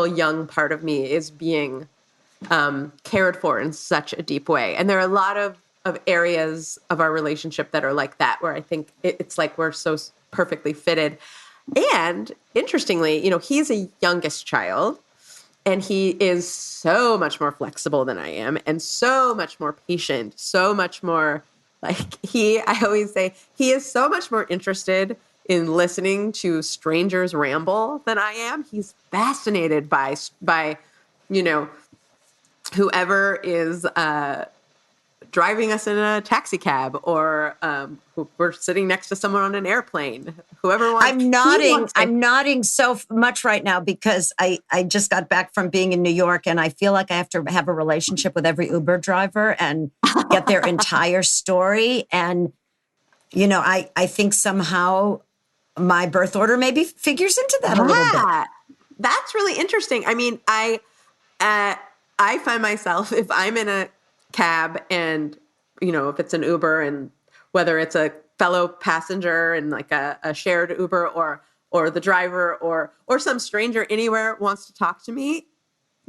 young part of me is being cared for in such a deep way. And there are a lot of areas of our relationship that are like that, where I think it's like we're so perfectly fitted. And interestingly, he's a youngest child, and he is so much more flexible than I am, and so much more patient, so much more I always say he is so much more interested in listening to strangers ramble than I am. He's fascinated by whoever is driving us in a taxi cab, or we're sitting next to someone on an airplane. Whoever wants. I'm nodding so much right now because I just got back from being in New York, and I feel like I have to have a relationship with every Uber driver and get their entire story. And, I think somehow my birth order maybe figures into that a little bit. That's really interesting. I mean, I find myself, if I'm in a cab and, if it's an Uber, and whether it's a fellow passenger and like a shared Uber, or the driver, or some stranger anywhere wants to talk to me,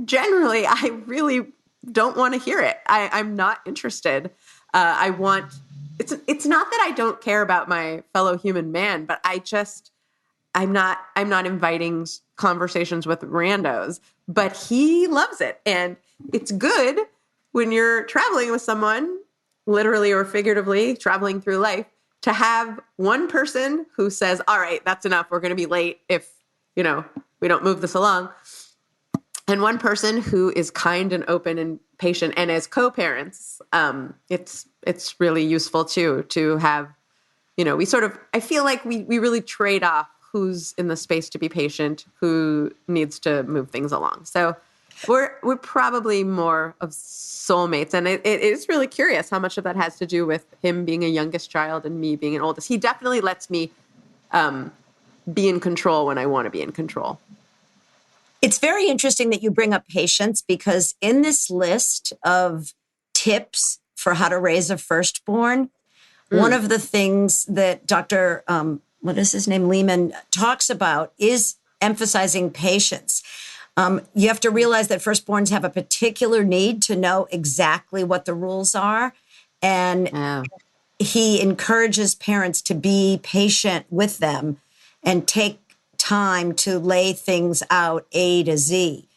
generally, I really don't want to hear it. I'm not interested. It's not that I don't care about my fellow human man, but I'm not inviting conversations with randos, but he loves it. And it's good when you're traveling with someone, literally or figuratively traveling through life, to have one person who says, all right, that's enough. We're going to be late if, we don't move this along. And one person who is kind and open and patient. And as co-parents, it's really useful too, to have, I feel like we really trade off who's in the space to be patient, who needs to move things along. So we're probably more of soulmates. And it is really curious how much of that has to do with him being a youngest child and me being an oldest. He definitely lets me be in control when I want to be in control. It's very interesting that you bring up patience, because in this list of tips for how to raise a firstborn, one of the things that Dr. What is his name? Lehman talks about is emphasizing patience. You have to realize that firstborns have a particular need to know exactly what the rules are. And he encourages parents to be patient with them and take time to lay things out A to Z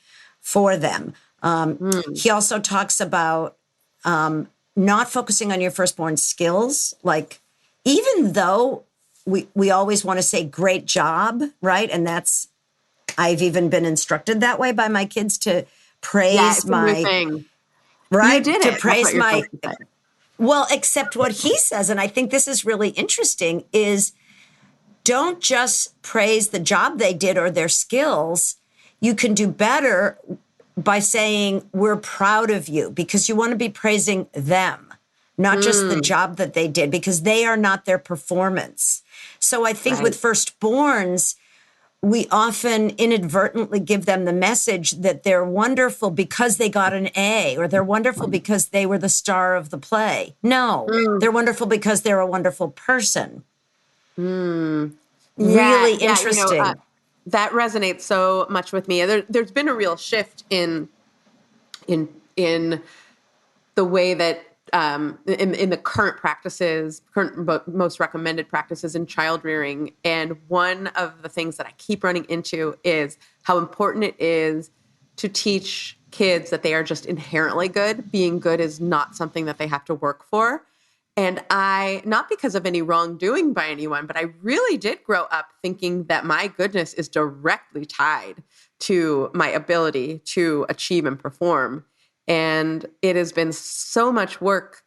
for them. He also talks about not focusing on your firstborn skills. Like, even though we always want to say great job, right? And I've even been instructed that way by my kids, to praise my thing. Right? You did to it. praise my well, except what he says, and I think this is really interesting, is don't just praise the job they did or their skills. You can do better by saying, we're proud of you, because you want to be praising them, not just the job that they did, because they are not their performance. So I think with firstborns, we often inadvertently give them the message that they're wonderful because they got an A, or they're wonderful because they were the star of the play. No, they're wonderful because they're a wonderful person. Really interesting. That resonates so much with me. There's been a real shift in the way that in the current practices, most recommended practices in child rearing. And one of the things that I keep running into is how important it is to teach kids that they are just inherently good. Being good is not something that they have to work for. And not because of any wrongdoing by anyone, but I really did grow up thinking that my goodness is directly tied to my ability to achieve and perform. And it has been so much work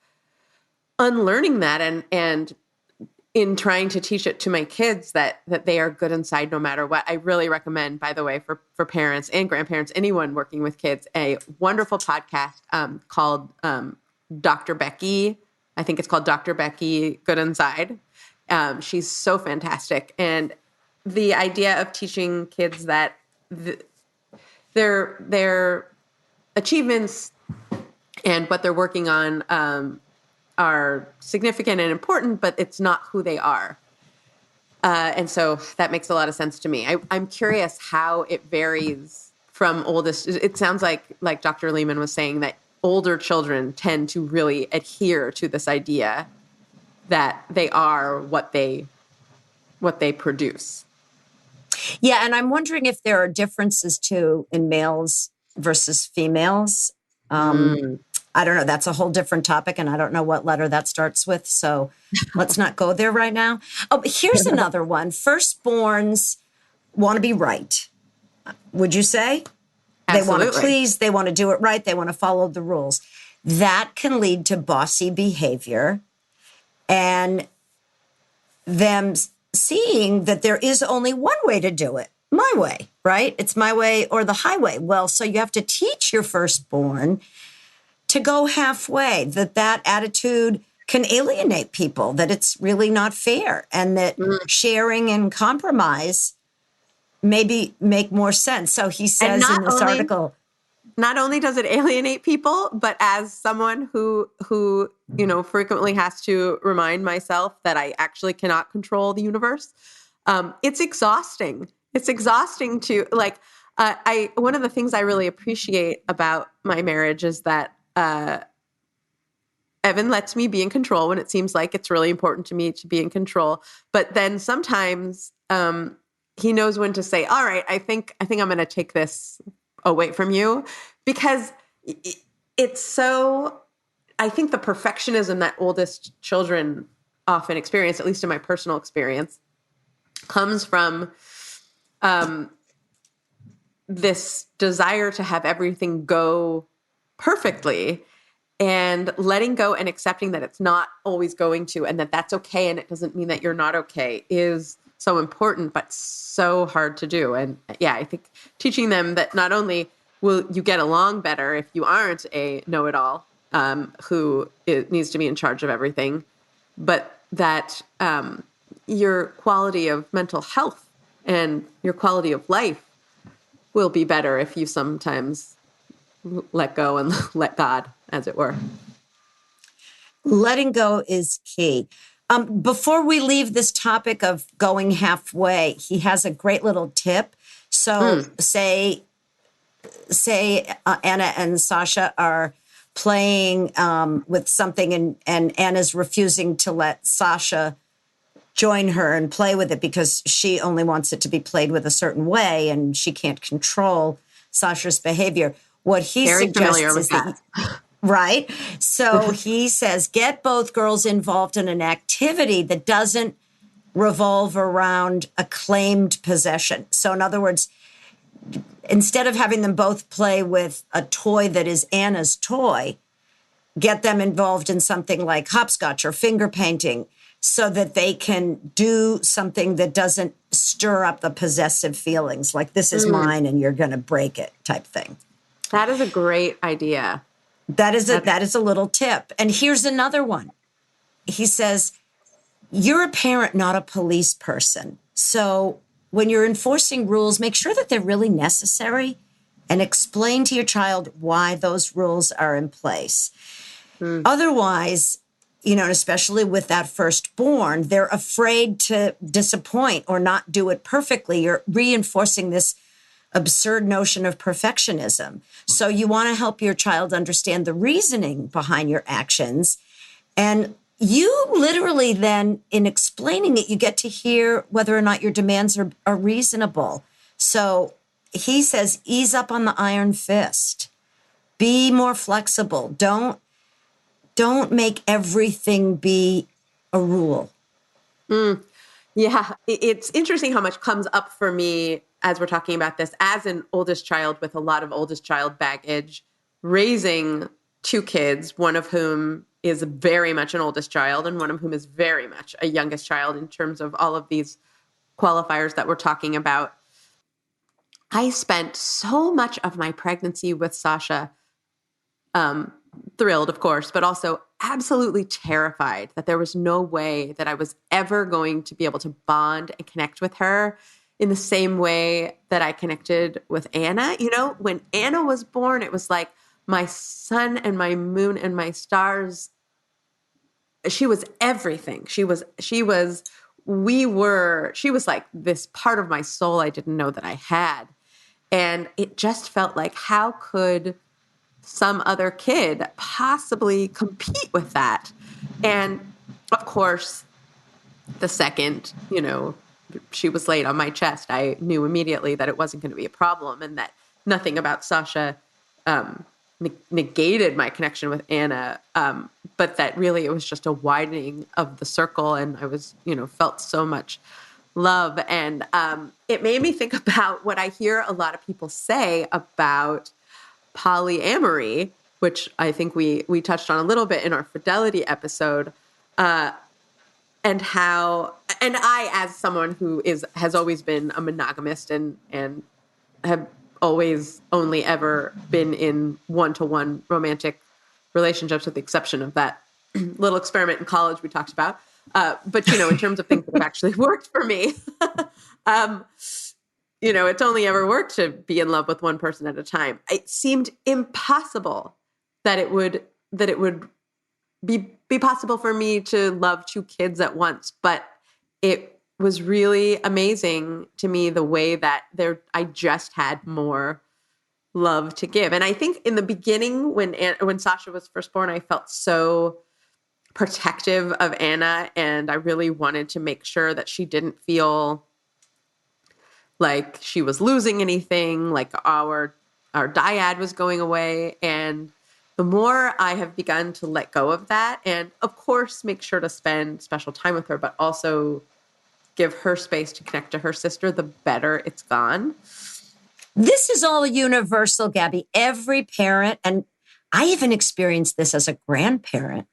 unlearning that, and in trying to teach it to my kids that they are good inside no matter what. I really recommend, by the way, for parents and grandparents, anyone working with kids, a wonderful podcast called Dr. Becky. I think it's called Dr. Becky Good Inside. She's so fantastic. And the idea of teaching kids that their achievements and what they're working on are significant and important, but it's not who they are. And so that makes a lot of sense to me. I'm curious how it varies from oldest. It sounds like Dr. Lehman was saying that older children tend to really adhere to this idea that they are what they produce. Yeah, and I'm wondering if there are differences too in males versus females. I don't know. That's a whole different topic, and I don't know what letter that starts with. So let's not go there right now. Oh, but here's another one. Firstborns want to be right. Would you say? They want to Absolutely. please. They want to do it right. They want to follow the rules. That can lead to bossy behavior and them seeing that there is only one way to do it, my way, right? It's my way or the highway. Well, so you have to teach your firstborn to go halfway, that attitude can alienate people, that it's really not fair, and that sharing and compromise maybe make more sense. So he says in this article, not only does it alienate people, but as someone who frequently has to remind myself that I actually cannot control the universe, it's exhausting. It's exhausting to one of the things I really appreciate about my marriage is that Evan lets me be in control when it seems like it's really important to me to be in control. But then sometimes he knows when to say, all right, I think I'm going to take this away from you, because it's so, I think the perfectionism that oldest children often experience, at least in my personal experience, comes from this desire to have everything go perfectly, and letting go and accepting that it's not always going to, and that that's okay. And it doesn't mean that you're not okay is so important, but so hard to do. And yeah, I think teaching them that not only will you get along better if you aren't a know-it-all who needs to be in charge of everything, but that your quality of mental health and your quality of life will be better if you sometimes let go and let God, as it were. letting go is key. Before we leave this topic of going halfway, he has a great little tip. So say Anna and Sasha are playing with something, and Anna's refusing to let Sasha join her and play with it because she only wants it to be played with a certain way, and she can't control Sasha's behavior. What he Very suggests familiar with is that, right? So he says, get both girls involved in an activity that doesn't revolve around a claimed possession. So in other words, instead of having them both play with a toy that is Anna's toy, get them involved in something like hopscotch or finger painting so that they can do something that doesn't stir up the possessive feelings, like this is mine and you're going to break it type thing. That is a great idea. That is a little tip. And here's another one. He says, you're a parent, not a police person. So when you're enforcing rules, make sure that they're really necessary and explain to your child why those rules are in place. Otherwise, especially with that firstborn, they're afraid to disappoint or not do it perfectly. You're reinforcing this absurd notion of perfectionism. So you want to help your child understand the reasoning behind your actions. And you literally then, in explaining it, you get to hear whether or not your demands are reasonable. So he says, ease up on the iron fist. Be more flexible. Don't make everything be a rule. Yeah, it's interesting how much comes up for me as we're talking about this as an oldest child with a lot of oldest child baggage, raising two kids, one of whom is very much an oldest child and one of whom is very much a youngest child in terms of all of these qualifiers that we're talking about. I spent so much of my pregnancy with Sasha, thrilled, of course, but also absolutely terrified that there was no way that I was ever going to be able to bond and connect with her in the same way that I connected with Anna. When Anna was born, it was like my sun and my moon and my stars. She was everything. She was like this part of my soul I didn't know that I had. And it just felt like, how could some other kid possibly compete with that? And of course, the second, she was laid on my chest, I knew immediately that it wasn't going to be a problem, and that nothing about Sasha negated my connection with Anna, but that really it was just a widening of the circle, and I was, felt so much love. And it made me think about what I hear a lot of people say about polyamory, which I think we touched on a little bit in our fidelity episode, and I, as someone who has always been a monogamist and have always only ever been in one-to-one romantic relationships, with the exception of that little experiment in college we talked about. But, in terms of things that have actually worked for me, it's only ever worked to be in love with one person at a time. It seemed impossible that it would be possible for me to love two kids at once. But it was really amazing to me the way that I just had more love to give. And I think in the beginning, when Sasha was first born, I felt so protective of Anna, and I really wanted to make sure that she didn't feel like she was losing anything, like our dyad was going away. And the more I have begun to let go of that, and of course make sure to spend special time with her, but also give her space to connect to her sister, the better it's gone. This is all universal, Gabby. Every parent, and I even experienced this as a grandparent.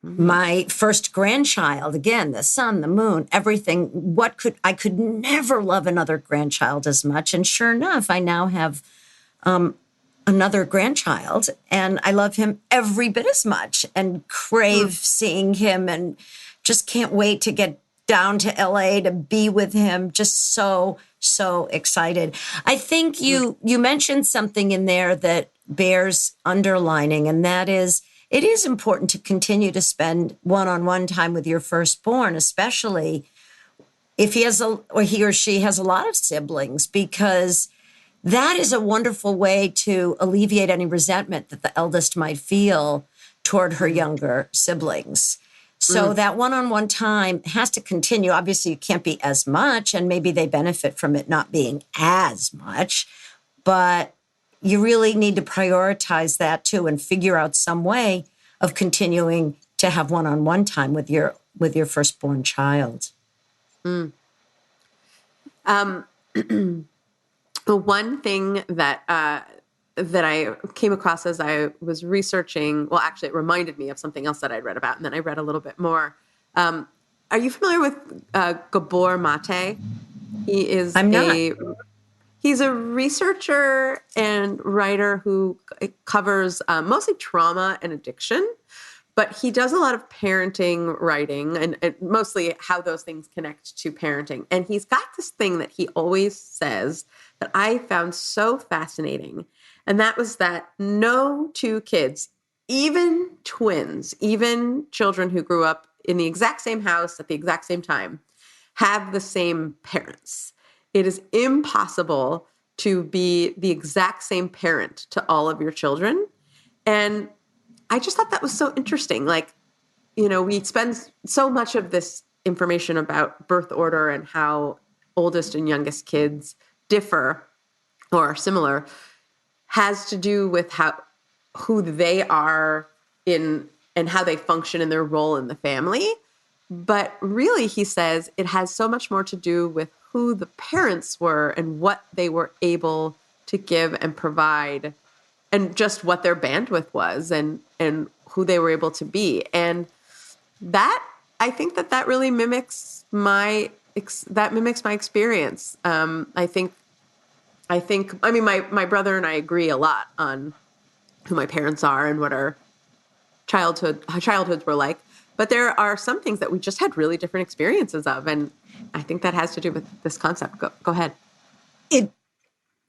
Mm-hmm. My first grandchild, again, the sun, the moon, everything. I could never love another grandchild as much. And sure enough, I now have another grandchild, and I love him every bit as much and crave seeing him, and just can't wait to get down to LA to be with him. Just so excited. I think you mentioned something in there that bears underlining, and that is, it is important to continue to spend one-on-one time with your firstborn, especially if he or she has a lot of siblings, because that is a wonderful way to alleviate any resentment that the eldest might feel toward her younger siblings. So that one-on-one time has to continue. Obviously, it can't be as much, and maybe they benefit from it not being as much, but you really need to prioritize that too, and figure out some way of continuing to have one-on-one time with your firstborn child. The one thing that I came across as I was researching, well, actually, it reminded me of something else that I'd read about, and then I read a little bit more. Are you familiar with Gabor Maté? I'm not. He's a researcher and writer who covers mostly trauma and addiction, but he does a lot of parenting writing and mostly how those things connect to parenting. And he's got this thing that he always says that I found so fascinating. And that was that no two kids, even twins, even children who grew up in the exact same house at the exact same time, have the same parents. It is impossible to be the exact same parent to all of your children. And I just thought that was so interesting. Like, we spend so much of this information about birth order and how oldest and youngest kids differ or are similar has to do with who they are in and how they function in their role in the family. But really, he says, it has so much more to do with who the parents were and what they were able to give and provide, and just what their bandwidth was and who they were able to be. And that, I think that really mimics my experience. My brother and I agree a lot on who my parents are and what our childhoods were like. But there are some things that we just had really different experiences of. And I think that has to do with this concept. Go ahead.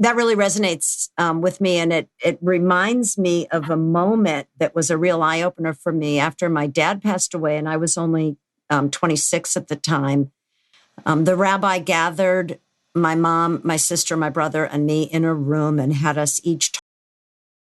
That really resonates with me. And it reminds me of a moment that was a real eye-opener for me after my dad passed away, and I was only 26 at the time. The rabbi gathered my mom, my sister, my brother, and me in a room and had us each